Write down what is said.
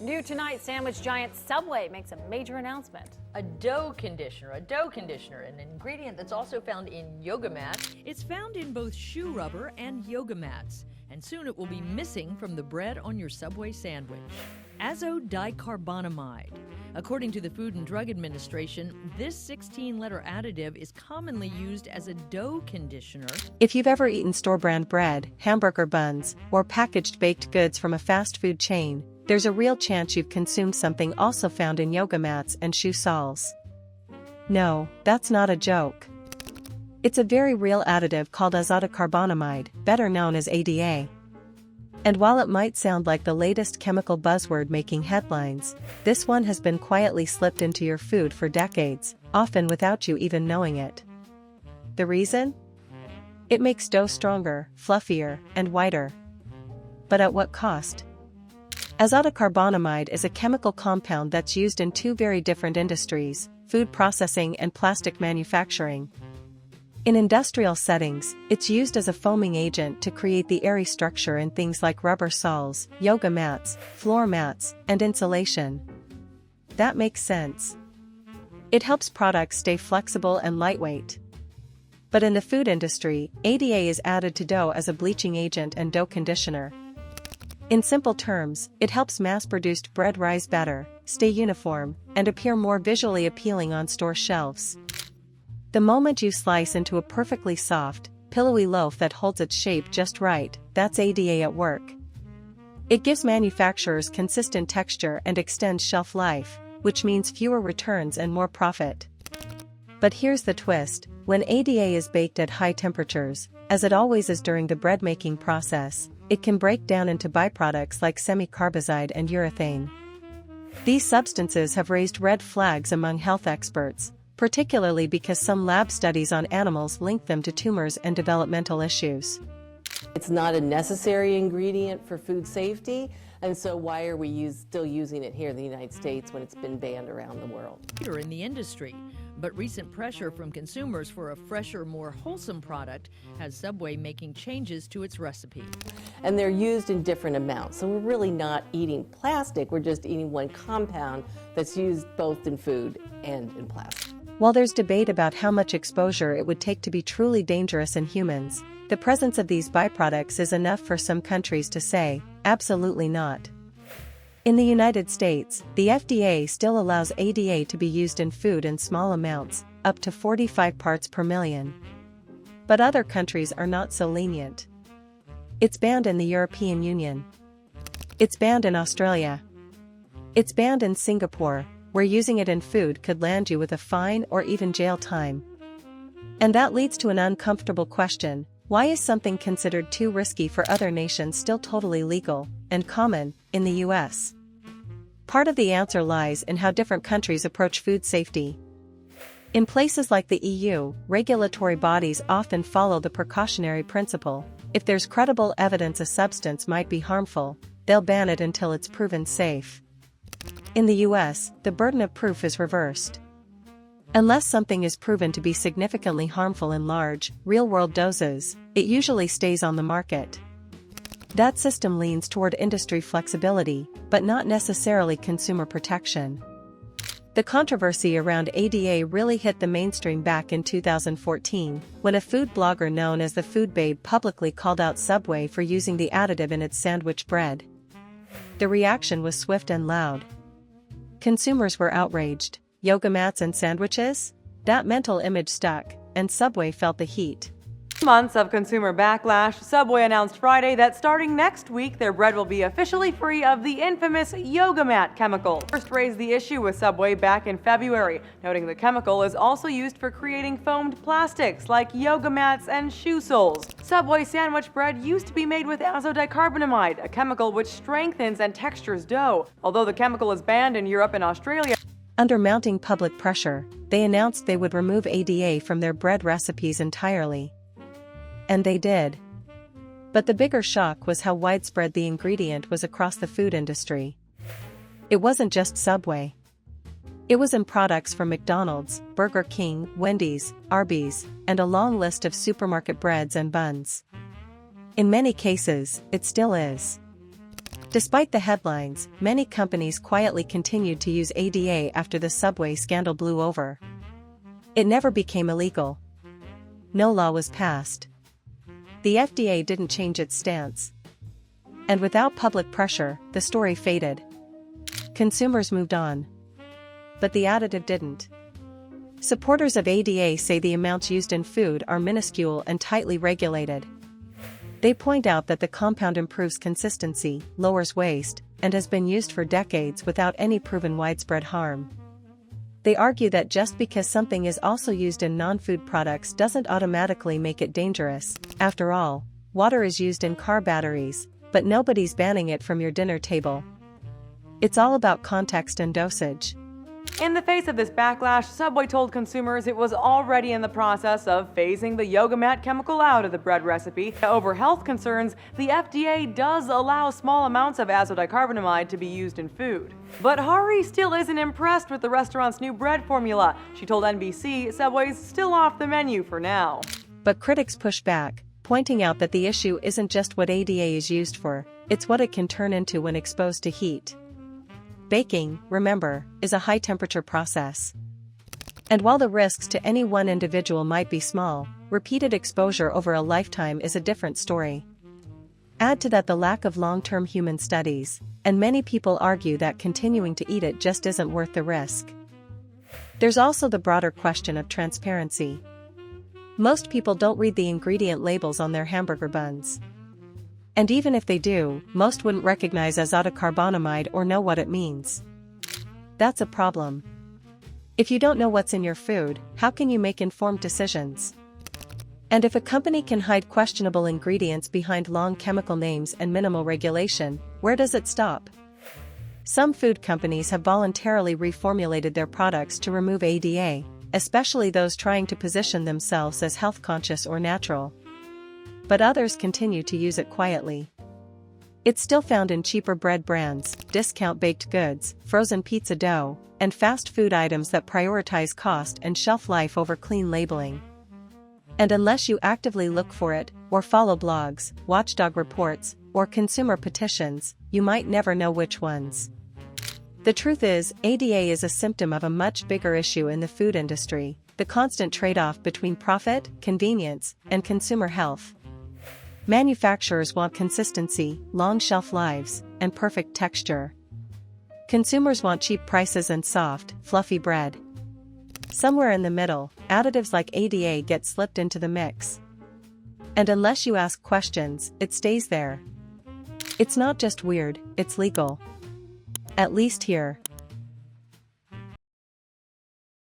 New tonight, sandwich giant Subway makes a major announcement. A dough conditioner, an ingredient that's also found in yoga mats. It's found in both shoe rubber and yoga mats, and soon it will be missing from the bread on your Subway sandwich. Azodicarbonamide. According to the Food and Drug Administration, this 16-letter additive is commonly used as a dough conditioner. If you've ever eaten store-brand bread, hamburger buns, or packaged baked goods from a fast food chain, there's a real chance you've consumed something also found in yoga mats and shoe soles. No, that's not a joke. It's a very real additive called azodicarbonamide, better known as ADA. And while it might sound like the latest chemical buzzword making headlines, this one has been quietly slipped into your food for decades, often without you even knowing it. The reason? It makes dough stronger, fluffier, and whiter. But at what cost? Azodicarbonamide is a chemical compound that's used in two very different industries, food processing and plastic manufacturing. In industrial settings, it's used as a foaming agent to create the airy structure in things like rubber soles, yoga mats, floor mats, and insulation. That makes sense. It helps products stay flexible and lightweight. But in the food industry, ADA is added to dough as a bleaching agent and dough conditioner. In simple terms, it helps mass-produced bread rise better, stay uniform, and appear more visually appealing on store shelves. The moment you slice into a perfectly soft, pillowy loaf that holds its shape just right, that's ADA at work. It gives manufacturers consistent texture and extends shelf life, which means fewer returns and more profit. But here's the twist: when ADA is baked at high temperatures, as it always is during the bread-making process, it can break down into byproducts like semicarbazide and urethane. These substances have raised red flags among health experts, particularly because some lab studies on animals link them to tumors and developmental issues. It's not a necessary ingredient for food safety, and so why are we still using it here in the United States when it's been banned around the world? In the industry, but recent pressure from consumers for a fresher, more wholesome product has Subway making changes to its recipe. And they're used in different amounts, so we're really not eating plastic, we're just eating one compound that's used both in food and in plastic. While there's debate about how much exposure it would take to be truly dangerous in humans, the presence of these byproducts is enough for some countries to say, absolutely not. In the United States, the FDA still allows ADA to be used in food in small amounts, up to 45 parts per million. But other countries are not so lenient. It's banned in the European Union. It's banned in Australia. It's banned in Singapore, where using it in food could land you with a fine or even jail time. And that leads to an uncomfortable question: why is something considered too risky for other nations still totally legal and common in the US? Part of the answer lies in how different countries approach food safety. In places like the EU, regulatory bodies often follow the precautionary principle: if there's credible evidence a substance might be harmful, they'll ban it until it's proven safe. In the US, the burden of proof is reversed. Unless something is proven to be significantly harmful in large, real-world doses, it usually stays on the market. That system leans toward industry flexibility, but not necessarily consumer protection. The controversy around ADA really hit the mainstream back in 2014, when a food blogger known as the Food Babe publicly called out Subway for using the additive in its sandwich bread. The reaction was swift and loud. Consumers were outraged. Yoga mats and sandwiches? That mental image stuck, and Subway felt the heat. Months of consumer backlash, Subway announced Friday that starting next week, their bread will be officially free of the infamous yoga mat chemical. First raised the issue with Subway back in February, noting the chemical is also used for creating foamed plastics like yoga mats and shoe soles. Subway sandwich bread used to be made with azodicarbonamide, a chemical which strengthens and textures dough. Although the chemical is banned in Europe and Australia, under mounting public pressure, they announced they would remove ADA from their bread recipes entirely. And they did. But the bigger shock was how widespread the ingredient was across the food industry. It wasn't just Subway. It was in products from McDonald's, Burger King, Wendy's, Arby's, and a long list of supermarket breads and buns. In many cases, it still is. Despite the headlines, many companies quietly continued to use ADA after the Subway scandal blew over. It never became illegal. No law was passed. The FDA didn't change its stance. And without public pressure, the story faded. Consumers moved on. But the additive didn't. Supporters of ADA say the amounts used in food are minuscule and tightly regulated. They point out that the compound improves consistency, lowers waste, and has been used for decades without any proven widespread harm. They argue that just because something is also used in non-food products doesn't automatically make it dangerous. After all, water is used in car batteries, but nobody's banning it from your dinner table. It's all about context and dosage. In the face of this backlash, Subway told consumers it was already in the process of phasing the yoga mat chemical out of the bread recipe. Over health concerns, the FDA does allow small amounts of azodicarbonamide to be used in food. But Hari still isn't impressed with the restaurant's new bread formula. She told NBC Subway's still off the menu for now. But critics push back, pointing out that the issue isn't just what ADA is used for, it's what it can turn into when exposed to heat. Baking, remember, is a high-temperature process. And while the risks to any one individual might be small, repeated exposure over a lifetime is a different story. Add to that the lack of long-term human studies, and many people argue that continuing to eat it just isn't worth the risk. There's also the broader question of transparency. Most people don't read the ingredient labels on their hamburger buns. And even if they do, most wouldn't recognize azodicarbonamide or know what it means. That's a problem. If you don't know what's in your food, how can you make informed decisions? And if a company can hide questionable ingredients behind long chemical names and minimal regulation, where does it stop? Some food companies have voluntarily reformulated their products to remove ADA, especially those trying to position themselves as health-conscious or natural. But others continue to use it quietly. It's still found in cheaper bread brands, discount baked goods, frozen pizza dough, and fast food items that prioritize cost and shelf life over clean labeling. And unless you actively look for it, or follow blogs, watchdog reports, or consumer petitions, you might never know which ones. The truth is, ADA is a symptom of a much bigger issue in the food industry, the constant trade-off between profit, convenience, and consumer health. Manufacturers want consistency, long shelf lives, and perfect texture. Consumers want cheap prices and soft, fluffy bread. Somewhere in the middle, additives like ADA get slipped into the mix. And unless you ask questions, it stays there. It's not just weird, it's legal. At least here.